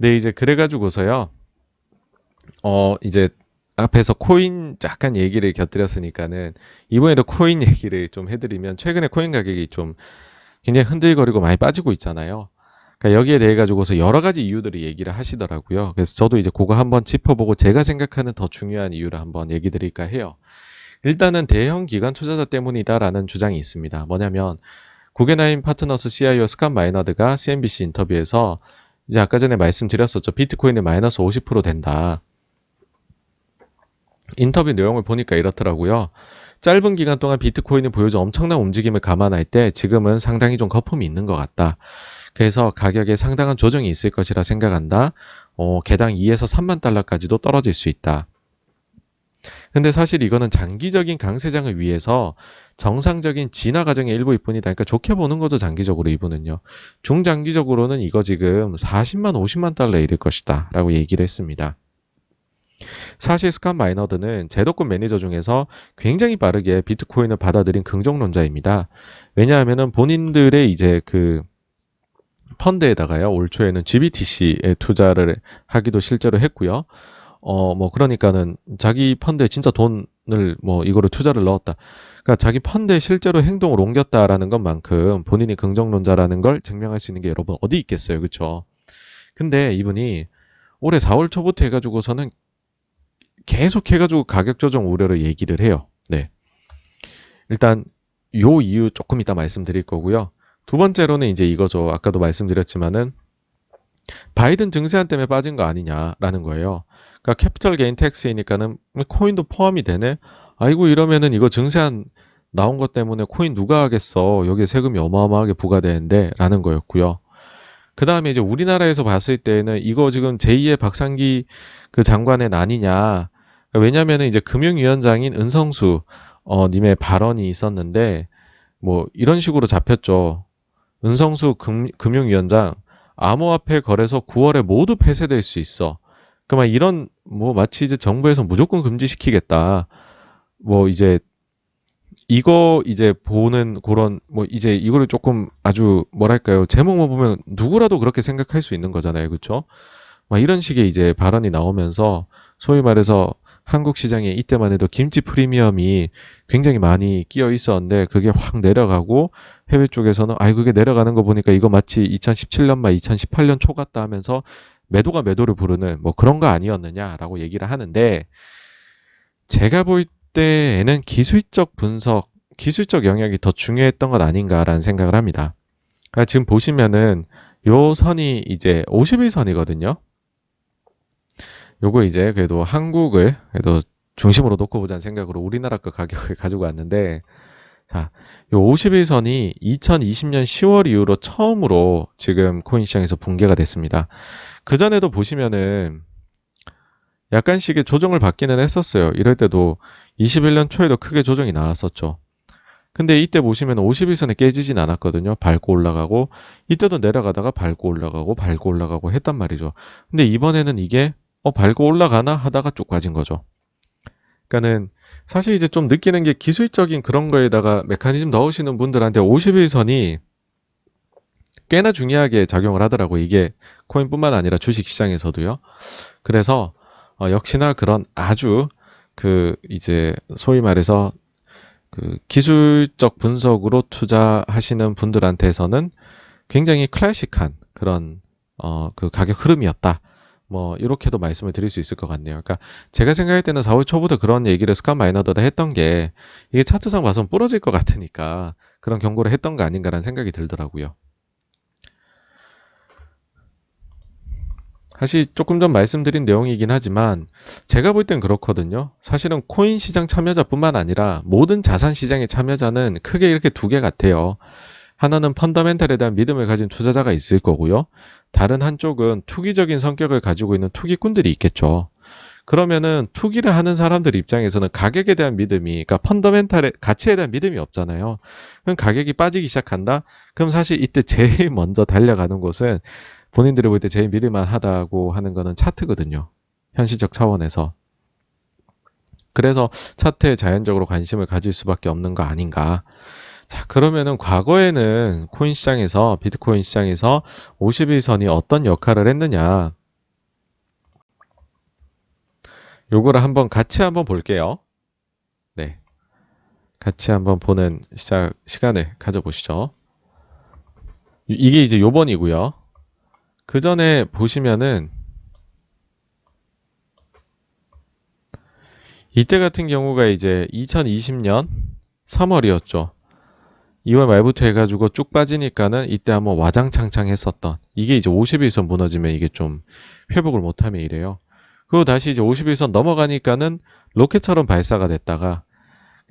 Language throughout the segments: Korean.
네, 이제 그래가지고서요. 이제 앞에서 코인 약간 얘기를 곁들였으니까는 이번에도 코인 얘기를 좀 해드리면 최근에 코인 가격이 좀 굉장히 흔들거리고 많이 빠지고 있잖아요. 그러니까 여기에 대해 가지고서 여러 가지 이유들을 얘기를 하시더라고요. 그래서 저도 이제 그거 한번 짚어보고 제가 생각하는 더 중요한 이유를 한번 얘기 드릴까 해요. 일단은 대형 기관 투자자 때문이다라는 주장이 있습니다. 뭐냐면 구겐하임 파트너스 CIO 스캇 마이너드가 CNBC 인터뷰에서 이제 아까 전에 말씀드렸었죠. 비트코인이 마이너스 50% 된다. 인터뷰 내용을 보니까 이렇더라고요. 짧은 기간 동안 비트코인이 보여준 엄청난 움직임을 감안할 때 지금은 상당히 좀 거품이 있는 것 같다. 그래서 가격에 상당한 조정이 있을 것이라 생각한다. 개당 2에서 3만 달러까지도 떨어질 수 있다. 근데 사실 이거는 장기적인 강세장을 위해서 정상적인 진화 과정의 일부일 뿐이다. 그러니까 좋게 보는 거죠, 장기적으로 이분은요. 중장기적으로는 이거 지금 40만, 50만 달러에 이를 것이다. 라고 얘기를 했습니다. 사실 스캇 마이너드는 제도권 매니저 중에서 굉장히 빠르게 비트코인을 받아들인 긍정론자입니다. 왜냐하면은 본인들의 이제 그 펀드에다가요, 올 초에는 GBTC에 투자를 하기도 실제로 했고요. 뭐 그러니까는 자기 펀드에 진짜 돈을 뭐 이거를 투자를 넣었다. 그러니까 자기 펀드에 실제로 행동을 옮겼다라는 것만큼 본인이 긍정론자라는 걸 증명할 수 있는 게 여러분 어디 있겠어요, 그렇죠? 근데 이분이 올해 4월 초부터 해가지고서는 계속 해가지고 가격 조정 우려를 얘기를 해요. 네. 일단 요 이유 조금 이따 말씀드릴 거고요. 두 번째로는 이제 이거죠. 아까도 말씀드렸지만은 바이든 증세안 때문에 빠진 거 아니냐라는 거예요. 그러니까 캐피털 게인 텍스이니까는 코인도 포함이 되네. 아이고 이러면은 이거 증세안 나온 것 때문에 코인 누가 하겠어. 여기에 세금이 어마어마하게 부과되는데 라는 거였고요. 그 다음에 이제 우리나라에서 봤을 때는 이거 지금 제2의 박상기 그 장관의 아니냐. 왜냐면은 이제 금융위원장인 은성수 님의 발언이 있었는데 뭐 이런 식으로 잡혔죠. 은성수 금융위원장 암호화폐 거래소 9월에 모두 폐쇄될 수 있어. 그만 이런 뭐 마치 이제 정부에서 무조건 금지시키겠다. 뭐 이제 이거 이제 보는 그런 뭐 이제 이거를 조금 아주 뭐랄까요 제목만 보면 누구라도 그렇게 생각할 수 있는 거잖아요, 그렇죠? 막 이런 식의 이제 발언이 나오면서 소위 말해서 한국 시장에 이때만 해도 김치 프리미엄이 굉장히 많이 끼어 있었는데 그게 확 내려가고 해외 쪽에서는 아이 그게 내려가는 거 보니까 이거 마치 2017년 말 2018년 초 같다 하면서 매도가 매도를 부르는 뭐 그런 거 아니었느냐라고 얘기를 하는데 제가 볼 때에는 기술적 분석, 기술적 영역이 더 중요했던 것 아닌가라는 생각을 합니다. 그러니까 지금 보시면은 요 선이 이제 50일선이거든요. 요거 이제 그래도 한국을 그래도 중심으로 놓고 보자는 생각으로 우리나라 거 가격을 가지고 왔는데 자, 요 50일선이 2020년 10월 이후로 처음으로 지금 코인 시장에서 붕괴가 됐습니다. 그전에도 보시면은 약간씩의 조정을 받기는 했었어요. 이럴 때도 21년 초에도 크게 조정이 나왔었죠. 근데 이때 보시면 51선에 깨지진 않았거든요. 밟고 올라가고 이때도 내려가다가 밟고 올라가고 밟고 올라가고 했단 말이죠. 근데 이번에는 이게 밟고 올라가나 하다가 쭉 빠진 거죠. 그러니까는 사실 이제 좀 느끼는 게 기술적인 그런 거에다가 메커니즘 넣으시는 분들한테 51선이 꽤나 중요하게 작용을 하더라고요. 이게 코인뿐만 아니라 주식 시장에서도요. 그래서 역시나 그런 아주 그 이제 소위 말해서 그 기술적 분석으로 투자하시는 분들한테서는 굉장히 클래식한 그런 그 가격 흐름이었다. 뭐 이렇게도 말씀을 드릴 수 있을 것 같네요. 그러니까 제가 생각할 때는 4월 초부터 그런 얘기를 스캇 마이너드가 했던 게 이게 차트상 봐서는 부러질 것 같으니까 그런 경고를 했던 거 아닌가라는 생각이 들더라고요. 사실 조금 전 말씀드린 내용이긴 하지만 제가 볼 땐 그렇거든요. 사실은 코인 시장 참여자뿐만 아니라 모든 자산 시장의 참여자는 크게 이렇게 두 개 같아요. 하나는 펀더멘탈에 대한 믿음을 가진 투자자가 있을 거고요. 다른 한쪽은 투기적인 성격을 가지고 있는 투기꾼들이 있겠죠. 그러면은 투기를 하는 사람들 입장에서는 가격에 대한 믿음이, 그러니까 펀더멘탈의 가치에 대한 믿음이 없잖아요. 그럼 가격이 빠지기 시작한다? 그럼 사실 이때 제일 먼저 달려가는 곳은 본인들이 볼 때 제일 믿을만 하다고 하는 거는 차트거든요. 현실적 차원에서. 그래서 차트에 자연적으로 관심을 가질 수밖에 없는 거 아닌가. 자, 그러면은 과거에는 코인 시장에서, 비트코인 시장에서 50일선이 어떤 역할을 했느냐. 요거를 한번 같이 한번 볼게요. 네. 같이 한번 보는 시간을 가져보시죠. 이게 이제 요번이고요. 그 전에 보시면은 이때 같은 경우가 이제 2020년 3월이었죠. 2월 말부터 해가지고 쭉 빠지니까는 이때 한번 와장창창 했었던 이게 이제 50일선 무너지면 이게 좀 회복을 못하면 이래요. 그리고 다시 이제 50일선 넘어가니까는 로켓처럼 발사가 됐다가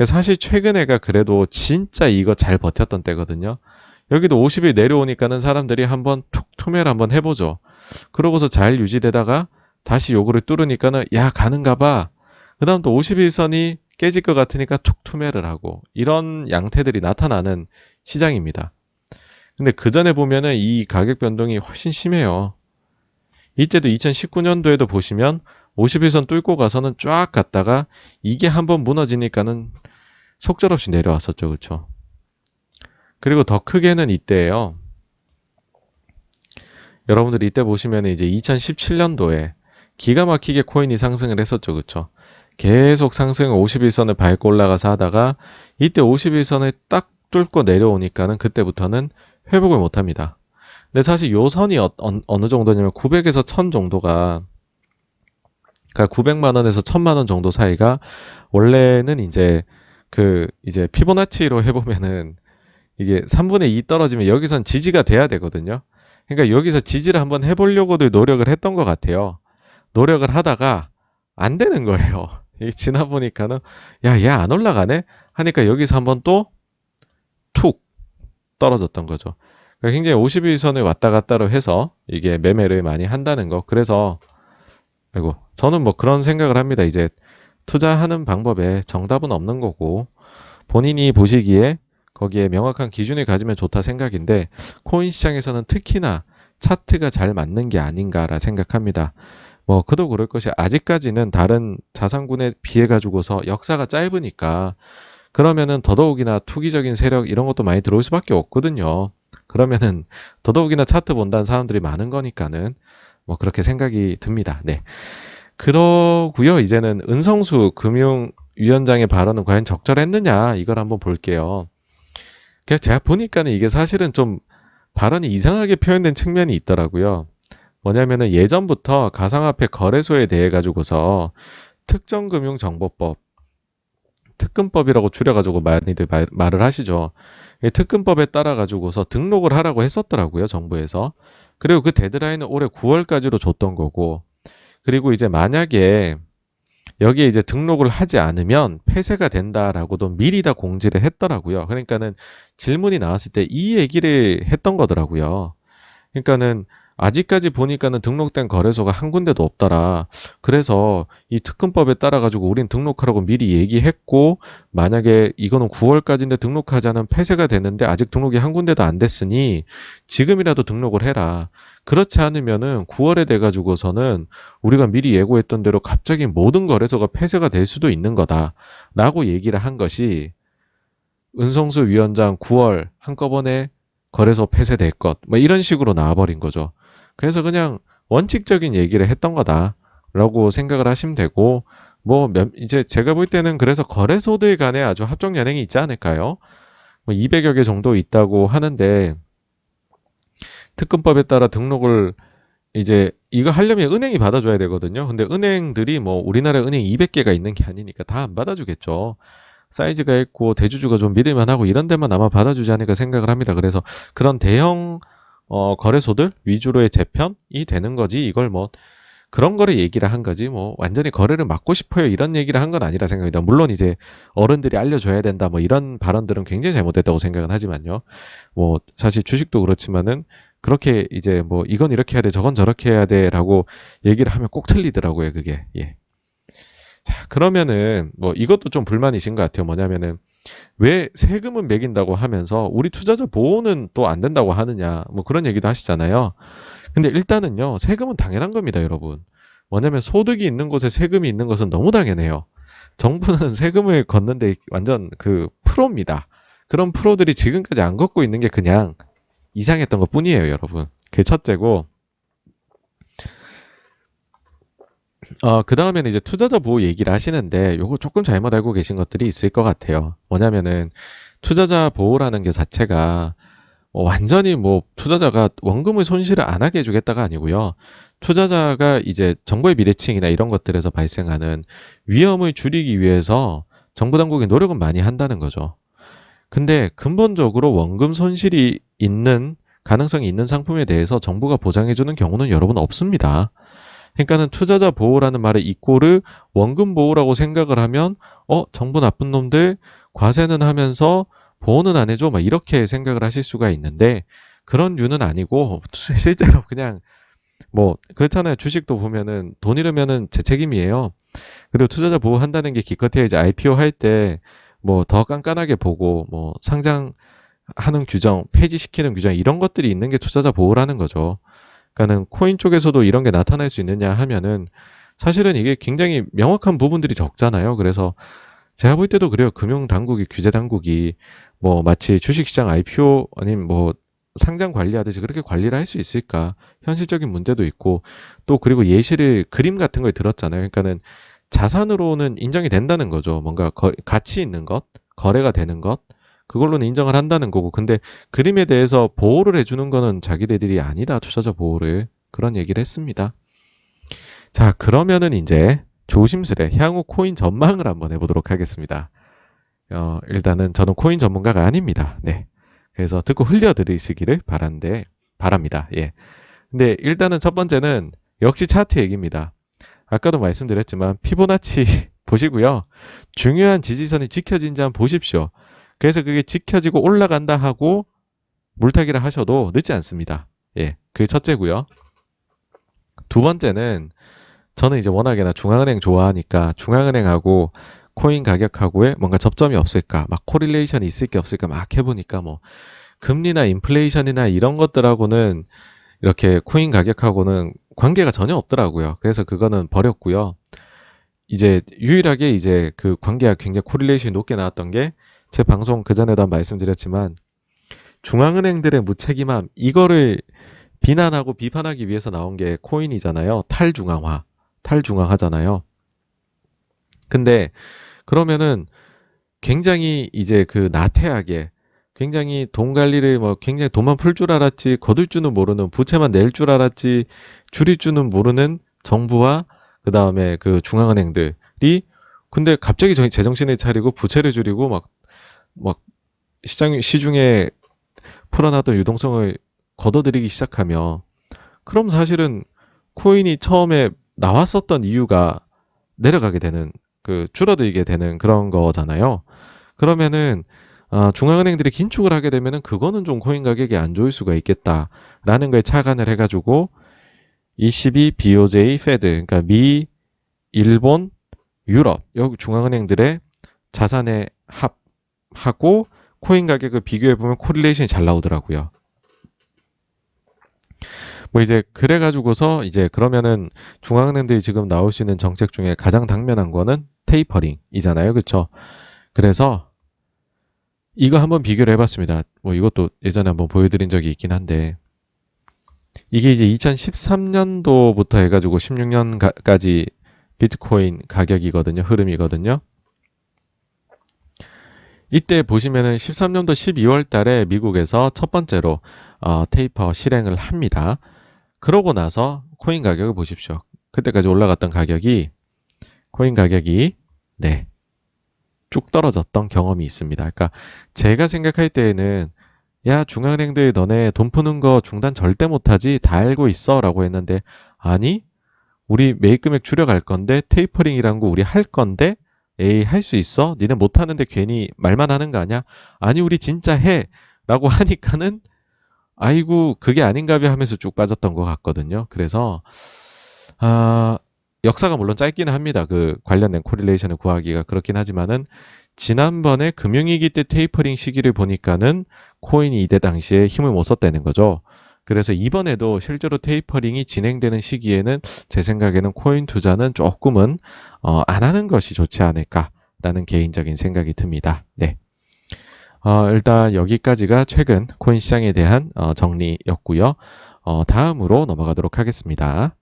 사실 최근에가 그래도 진짜 이거 잘 버텼던 때거든요. 여기도 50일 내려오니까는 사람들이 한번 툭 투매를 한번 해보죠. 그러고서 잘 유지되다가 다시 요거를 뚫으니까는 야 가는가 봐. 그 다음 또 51선이 깨질 것 같으니까 툭 투매를 하고 이런 양태들이 나타나는 시장입니다. 근데 그 전에 보면은 이 가격 변동이 훨씬 심해요. 이때도 2019년도에도 보시면 51선 뚫고 가서는 쫙 갔다가 이게 한번 무너지니까는 속절없이 내려왔었죠. 그쵸? 그리고 더 크게는 이때예요. 여러분들이 이때 보시면 이제 2017년도에 기가 막히게 코인이 상승을 했었죠. 그쵸? 계속 상승 51선을 밟고 올라가서 하다가 이때 51선을 딱 뚫고 내려오니까는 그때부터는 회복을 못 합니다. 근데 사실 요 선이 어느 정도냐면 900에서 1000 정도가 그러니까 900만 원에서 1000만 원 정도 사이가 원래는 이제 이제 피보나치로 해보면은 이게 3분의 2 떨어지면 여기선 지지가 돼야 되거든요. 그러니까 여기서 지지를 한번 해보려고도 노력을 했던 것 같아요. 노력을 하다가 안 되는 거예요. 지나 보니까는 야, 얘 안 올라가네? 하니까 여기서 한번 또 툭 떨어졌던 거죠. 그러니까 굉장히 51선을 왔다 갔다로 해서 이게 매매를 많이 한다는 거. 그래서 아이고 저는 뭐 그런 생각을 합니다. 이제 투자하는 방법에 정답은 없는 거고 본인이 보시기에 거기에 명확한 기준을 가지면 좋다 생각인데 코인 시장에서는 특히나 차트가 잘 맞는 게 아닌가라 생각합니다. 뭐 그도 그럴 것이 아직까지는 다른 자산군에 비해 가지고서 역사가 짧으니까 그러면은 더더욱이나 투기적인 세력 이런 것도 많이 들어올 수밖에 없거든요. 그러면은 더더욱이나 차트 본다는 사람들이 많은 거니까는 뭐 그렇게 생각이 듭니다. 네. 그러고요. 이제는 은성수 금융위원장의 발언은 과연 적절했느냐 이걸 한번 볼게요. 그래서 제가 보니까는 이게 사실은 좀 발언이 이상하게 표현된 측면이 있더라고요. 뭐냐면은 예전부터 가상화폐 거래소에 대해 가지고서 특정금융정보법, 특금법이라고 줄여가지고 많이들 말을 하시죠. 이 특금법에 따라 가지고서 등록을 하라고 했었더라고요, 정부에서. 그리고 그 데드라인은 올해 9월까지로 줬던 거고, 그리고 이제 만약에 여기에 이제 등록을 하지 않으면 폐쇄가 된다라고도 미리 다 공지를 했더라고요. 그러니까는 질문이 나왔을 때 이 얘기를 했던 거더라고요. 그러니까는 아직까지 보니까는 등록된 거래소가 한 군데도 없더라. 그래서 이 특근법에 따라 가지고 우린 등록하라고 미리 얘기했고 만약에 이거는 9월까지인데 등록하지 않으면 폐쇄가 되는데 아직 등록이 한 군데도 안 됐으니 지금이라도 등록을 해라. 그렇지 않으면은 9월에 돼 가지고서는 우리가 미리 예고했던 대로 갑자기 모든 거래소가 폐쇄가 될 수도 있는 거다라고 얘기를 한 것이 은성수 위원장 9월 한꺼번에 거래소 폐쇄될 것, 뭐 이런 식으로 나와버린 거죠. 그래서 그냥 원칙적인 얘기를 했던 거다라고 생각을 하시면 되고, 뭐 이제 제가 볼 때는 그래서 거래소들 간에 아주 합종 연행이 있지 않을까요? 뭐 200여 개 정도 있다고 하는데 특근법에 따라 등록을 이제 이거 하려면 은행이 받아줘야 되거든요. 근데 은행들이 뭐 우리나라 은행 200개가 있는 게 아니니까 다 안 받아주겠죠. 사이즈가 있고 대주주가 좀 믿을만하고 이런 데만 아마 받아주지 않을까 생각을 합니다. 그래서 그런 대형 거래소들 위주로의 재편이 되는 거지 이걸 뭐 그런 거를 얘기를 한 거지 뭐 완전히 거래를 막고 싶어요 이런 얘기를 한 건 아니라 생각합니다. 물론 이제 어른들이 알려줘야 된다 뭐 이런 발언들은 굉장히 잘못됐다고 생각은 하지만요. 뭐 사실 주식도 그렇지만은 그렇게 이제 뭐 이건 이렇게 해야 돼 저건 저렇게 해야 돼라고 얘기를 하면 꼭 틀리더라고요 그게. 예. 자 그러면은 뭐 이것도 좀 불만이신 것 같아요. 뭐냐면은 왜 세금은 매긴다고 하면서 우리 투자자 보호는 또 안 된다고 하느냐 뭐 그런 얘기도 하시잖아요. 근데 일단은요 세금은 당연한 겁니다 여러분. 뭐냐면 소득이 있는 곳에 세금이 있는 것은 너무 당연해요. 정부는 세금을 걷는데 완전 그 프로입니다. 그런 프로들이 지금까지 안 걷고 있는 게 그냥 이상했던 것 뿐이에요 여러분. 그게 첫째고 그 다음에는 이제 투자자 보호 얘기를 하시는데 요거 조금 잘못 알고 계신 것들이 있을 것 같아요. 뭐냐면은 투자자 보호라는 게 자체가 완전히 뭐 투자자가 원금을 손실을 안 하게 해주겠다가 아니고요. 투자자가 이제 정보의 비대칭이나 이런 것들에서 발생하는 위험을 줄이기 위해서 정부 당국이 노력은 많이 한다는 거죠. 근데 근본적으로 원금 손실이 있는 가능성이 있는 상품에 대해서 정부가 보장해주는 경우는 여러분 없습니다. 그러니까는 투자자 보호라는 말의 이꼬르 원금 보호라고 생각을 하면 정부 나쁜 놈들 과세는 하면서 보호는 안 해줘 막 이렇게 생각을 하실 수가 있는데 그런 류는 아니고 실제로 그냥 뭐 그렇잖아요. 주식도 보면은 돈 잃으면은 제 책임이에요. 그리고 투자자 보호한다는 게 기껏해야 이제 IPO 할 때 뭐 더 깐깐하게 보고 뭐 상장하는 규정, 폐지시키는 규정 이런 것들이 있는 게 투자자 보호라는 거죠. 그러니까는 코인 쪽에서도 이런 게 나타날 수 있느냐 하면은 사실은 이게 굉장히 명확한 부분들이 적잖아요. 그래서 제가 볼 때도 그래요. 금융 당국이 규제 당국이 뭐 마치 주식시장 IPO 아니면 뭐 상장 관리하듯이 그렇게 관리를 할 수 있을까? 현실적인 문제도 있고 또 그리고 예시를 그림 같은 걸 들었잖아요. 그러니까는 자산으로는 인정이 된다는 거죠. 뭔가 가치 있는 것, 거래가 되는 것, 그걸로는 인정을 한다는 거고. 근데 그림에 대해서 보호를 해주는 거는 자기네들이 아니다. 투자자 보호를. 그런 얘기를 했습니다. 자, 그러면은 이제 조심스레 향후 코인 전망을 한번 해보도록 하겠습니다. 일단은 저는 코인 전문가가 아닙니다. 네. 그래서 듣고 흘려 들으시기를 바랍니다. 예. 근데 일단은 첫 번째는 역시 차트 얘기입니다. 아까도 말씀드렸지만 피보나치 보시고요. 중요한 지지선이 지켜진지 한번 보십시오. 그래서 그게 지켜지고 올라간다 하고 물타기를 하셔도 늦지 않습니다. 예. 그게 첫째고요. 두 번째는 저는 이제 워낙에나 중앙은행 좋아하니까 중앙은행하고 코인 가격하고의 뭔가 접점이 없을까, 막 코릴레이션이 있을 게 없을까 막 해보니까 뭐 금리나 인플레이션이나 이런 것들하고는 이렇게 코인 가격하고는 관계가 전혀 없더라고요. 그래서 그거는 버렸고요. 이제 유일하게 이제 그 관계가 굉장히 코릴레이션이 높게 나왔던 게 제 방송 그전에도 한번 말씀드렸지만 중앙은행들의 무책임함 이거를 비난하고 비판하기 위해서 나온 게 코인이잖아요. 탈중앙화잖아요. 근데 그러면은 굉장히 이제 그 나태하게 굉장히 돈 관리를 뭐 굉장히 돈만 풀 줄 알았지 거둘 줄은 모르는 부채만 낼 줄 알았지 줄일 줄은 모르는 정부와 그 다음에 그 중앙은행들이 근데 갑자기 제정신을 차리고 부채를 줄이고 막 시중에 풀어놨던 유동성을 걷어들이기 시작하며 그럼 사실은 코인이 처음에 나왔었던 이유가 내려가게 되는 그 줄어들게 되는 그런 거잖아요. 그러면은 중앙은행들이 긴축을 하게 되면은 그거는 좀 코인 가격이 안 좋을 수가 있겠다라는 걸 착안을 해가지고 ECB, BOJ, 페드 그러니까 미, 일본, 유럽 여기 중앙은행들의 자산에 합하고 코인 가격을 비교해 보면 코릴레이션이 잘 나오더라고요. 뭐 이제 그래가지고서 이제 그러면은 중앙은행들이 지금 나올 수 있는 정책 중에 가장 당면한 거는 테이퍼링이잖아요, 그렇죠? 그래서 이거 한번 비교를 해봤습니다. 뭐 이것도 예전에 한번 보여드린 적이 있긴 한데 이게 이제 2013년도부터 해가지고 16년까지 비트코인 가격이거든요, 흐름이거든요. 이때 보시면은 13년도 12월 달에 미국에서 첫 번째로 테이퍼 실행을 합니다. 그러고 나서 코인 가격을 보십시오. 그때까지 올라갔던 가격이 코인 가격이 네. 쭉 떨어졌던 경험이 있습니다. 그러니까 제가 생각할 때에는 야 중앙은행들 너네 돈 푸는 거 중단 절대 못하지 다 알고 있어 라고 했는데 아니 우리 매입 금액 줄여갈 건데 테이퍼링이란 거 우리 할 건데 에이 할 수 있어? 니네 못하는데 괜히 말만 하는 거 아니야? 아니 우리 진짜 해 라고 하니까는 아이고 그게 아닌가벼 하면서 쭉 빠졌던 것 같거든요. 그래서 역사가 물론 짧기는 합니다. 그 관련된 코릴레이션을 구하기가 그렇긴 하지만은 지난번에 금융위기 때 테이퍼링 시기를 보니까는 코인이 이때 당시에 힘을 못 썼다는 거죠. 그래서 이번에도 실제로 테이퍼링이 진행되는 시기에는 제 생각에는 코인 투자는 조금은 안 하는 것이 좋지 않을까라는 개인적인 생각이 듭니다. 네. 일단 여기까지가 최근 코인 시장에 대한 정리였고요. 다음으로 넘어가도록 하겠습니다.